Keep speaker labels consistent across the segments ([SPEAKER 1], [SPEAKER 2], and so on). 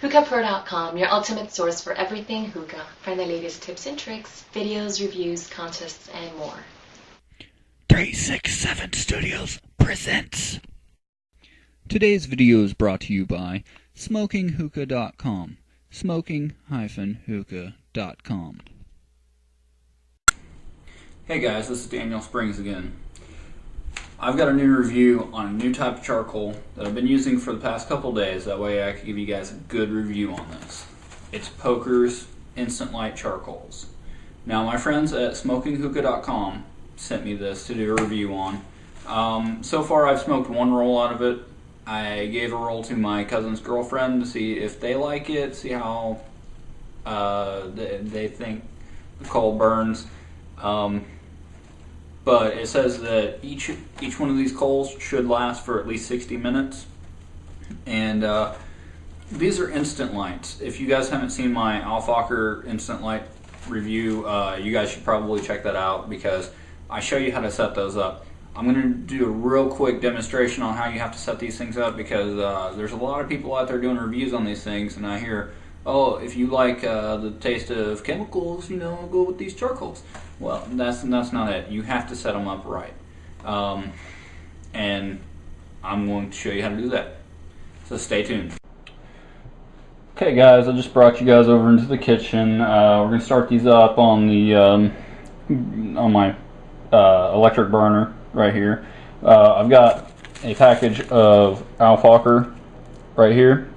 [SPEAKER 1] HookahPro.com, your ultimate source for everything hookah. Find the latest tips and tricks, videos, reviews, contests, and more.
[SPEAKER 2] 367 Studios presents. Today's video is brought to you by SmokingHookah.com. Smoking-hookah.com.
[SPEAKER 3] Hey guys, this is Daniel Springs again. I've got a new review on a new type of charcoal that I've been using for the past couple days. That way I can give you guys a good review on this. It's Poker's Instant Light Charcoals. Now my friends at SmokingHookah.com sent me this to do a review on. So far I've smoked one roll out of it. I gave a roll to my cousin's girlfriend to see if they like it, see how they think the coal burns. But it says that each one of these coals should last for at least 60 minutes. And these are instant lights. If you guys haven't seen my Alfacher instant light review, you guys should probably check that out because I show you how to set those up. I'm going to do a real quick demonstration on how you have to set these things up because there's a lot of people out there doing reviews on these things, and I hear, oh, if you like the taste of chemicals, go with these charcoals. Well, that's not it. You have to set them up right. And I'm going to show you how to do that. So stay tuned. Okay guys, I just brought you guys over into the kitchen. We're going to start these up on the on my electric burner right here. I've got a package of Alfacher right here.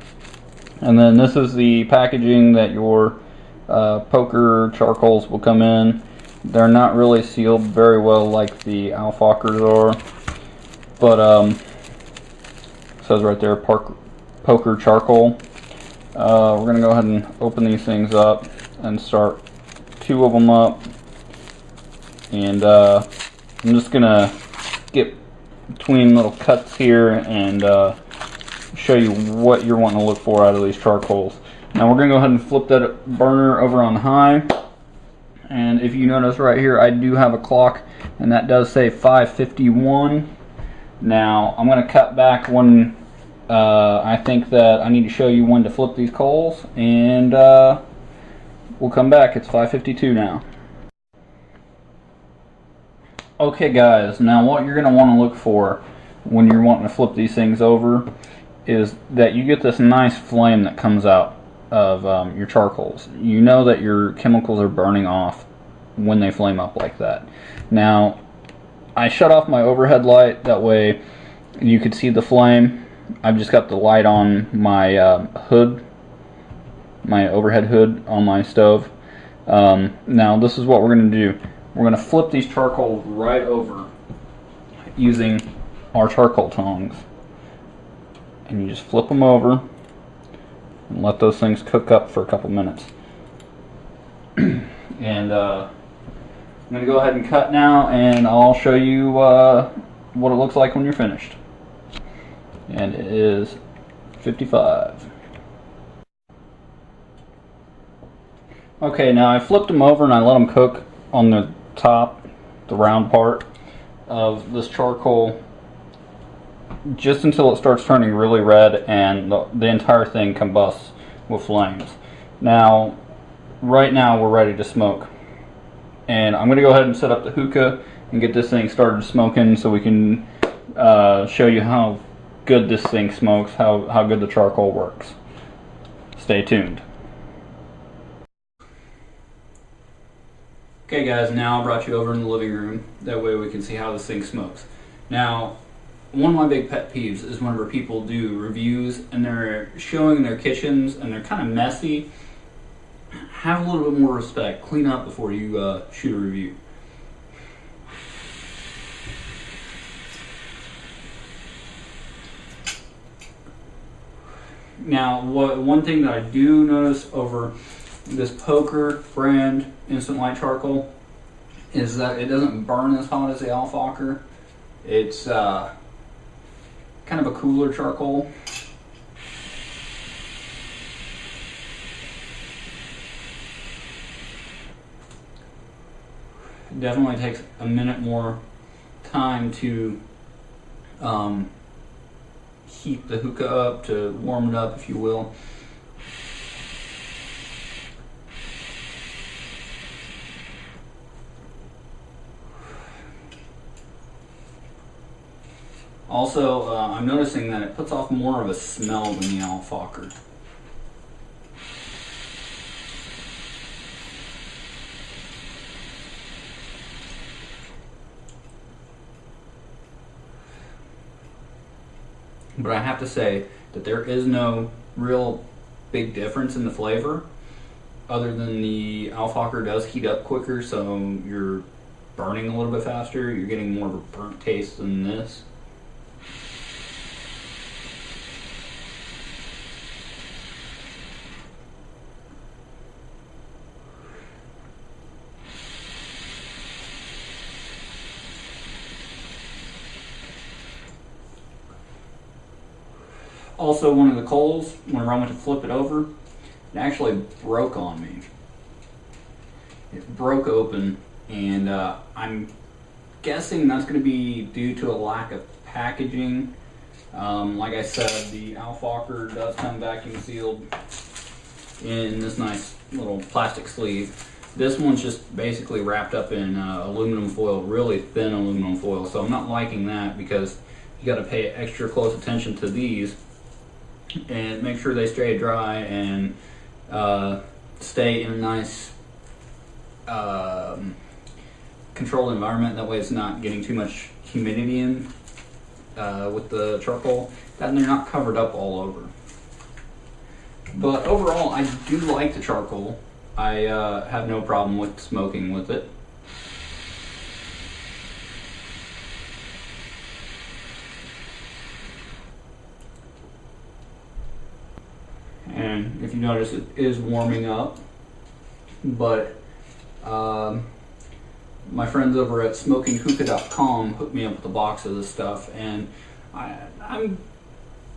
[SPEAKER 3] And then this is the packaging that your poker charcoals will come in. They're not really sealed very well like the Alfachers are, but it says right there, poker charcoal. We're going to go ahead and open these things up and start 2 of them up. And I'm just going to get between little cuts here and show you what you're wanting to look for out of these charcoals. Now we're going to go ahead and flip that burner over on high. And if you notice right here, I do have a clock, and that does say 5:51. Now I'm going to cut back when I think that I need to show you when to flip these coals, and we'll come back. It's 5:52 now. Okay guys, now what you're going to want to look for when you're wanting to flip these things over is that you get this nice flame that comes out of your charcoals. You know that your chemicals are burning off when they flame up like that. Now, I shut off my overhead light, that way you could see the flame. I've just got the light on my hood, my overhead hood on my stove. Now, this is what we're going to do. We're going to flip these charcoals right over using our charcoal tongs. And you just flip them over and let those things cook up for a couple minutes. And I'm going to go ahead and cut now, and I'll show you what it looks like when you're finished. And it is 55. Okay, now I flipped them over and I let them cook on the top, the round part of this charcoal, just until it starts turning really red and the entire thing combusts with flames. Now, right now we're ready to smoke. And I'm going to go ahead and set up the hookah and get this thing started smoking so we can show you how good this thing smokes, how good the charcoal works. Stay tuned. Okay guys, now I brought you over in the living room. That way we can see how this thing smokes. Now, one of my big pet peeves is whenever people do reviews and they're showing their kitchens and they're kind of messy. Have a little bit more respect. Clean up before you shoot a review. Now, one thing that I do notice over this Poker brand instant light charcoal is that it doesn't burn as hot as the Alfacher. It's kind of a cooler charcoal. It definitely takes a minute more time to heat the hookah up, to warm it up, if you will. Also, I'm noticing that it puts off more of a smell than the Aalfakir. But I have to say that there is no real big difference in the flavor, other than the Aalfakir does heat up quicker, so you're burning a little bit faster. You're getting more of a burnt taste than this. Also, one of the coals, whenever I went to flip it over, it actually broke on me. It broke open, and I'm guessing that's going to be due to a lack of packaging. Like I said, the Aalfakir does come vacuum sealed in this nice little plastic sleeve. This one's just basically wrapped up in aluminum foil, really thin aluminum foil, so I'm not liking that, because you got to pay extra close attention to these and make sure they stay dry and stay in a nice controlled environment. That way it's not getting too much humidity in with the charcoal, and they're not covered up all over. But overall, I do like the charcoal. I have no problem with smoking with it. And if you notice, it is warming up, but my friends over at smokinghookah.com hooked me up with a box of this stuff, and I'm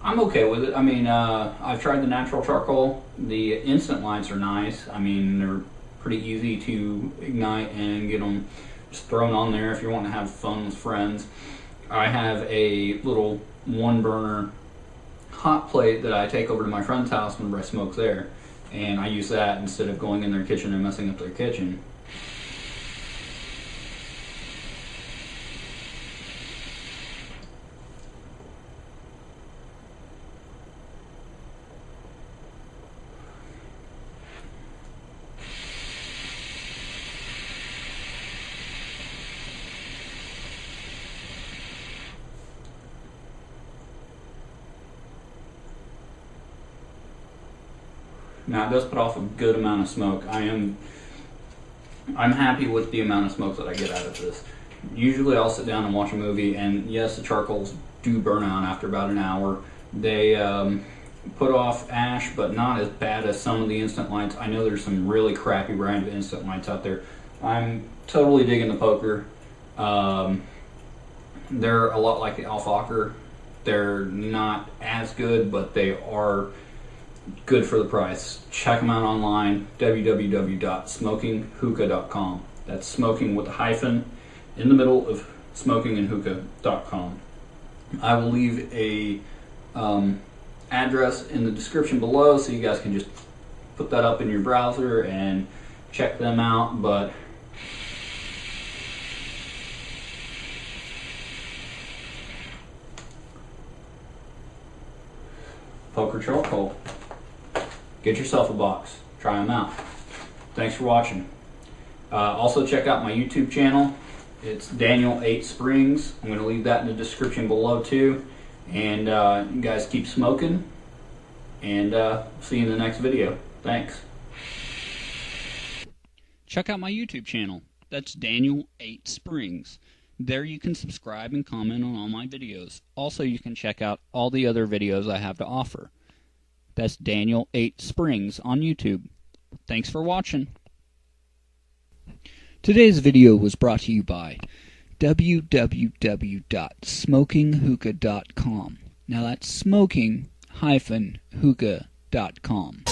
[SPEAKER 3] okay with it. I mean, I've tried the natural charcoal. The instant lights are nice. I mean, they're pretty easy to ignite and get them just thrown on there if you want to have fun with friends. I have a little one burner hot plate that I take over to my friend's house whenever I smoke there, and I use that instead of going in their kitchen and messing up their kitchen. Now, it does put off a good amount of smoke. I'm happy with the amount of smoke that I get out of this. Usually I'll sit down and watch a movie, and yes, the charcoals do burn out after about an hour. They put off ash, but not as bad as some of the instant lights. I know there's some really crappy brand of instant lights out there. I'm totally digging the Poker. They're a lot like the Aalfakir. They're not as good, but they are good for the price. Check them out online, www.smokinghookah.com. That's smoking with a hyphen in the middle of smokingandhookah.com. I will leave a address in the description below, so you guys can just put that up in your browser and check them out. But Poker charcoal. Get yourself a box. Try them out. Thanks for watching. Also check out my YouTube channel. It's Daniel 8 Springs. I'm going to leave that in the description below too. And you guys keep smoking. And see you in the next video. Thanks.
[SPEAKER 2] Check out my YouTube channel. That's Daniel 8 Springs. There you can subscribe and comment on all my videos. Also, you can check out all the other videos I have to offer. That's Daniel 8 Springs on YouTube. Thanks for watching. Today's video was brought to you by www.smokinghookah.com. Now that's smoking-hookah.com.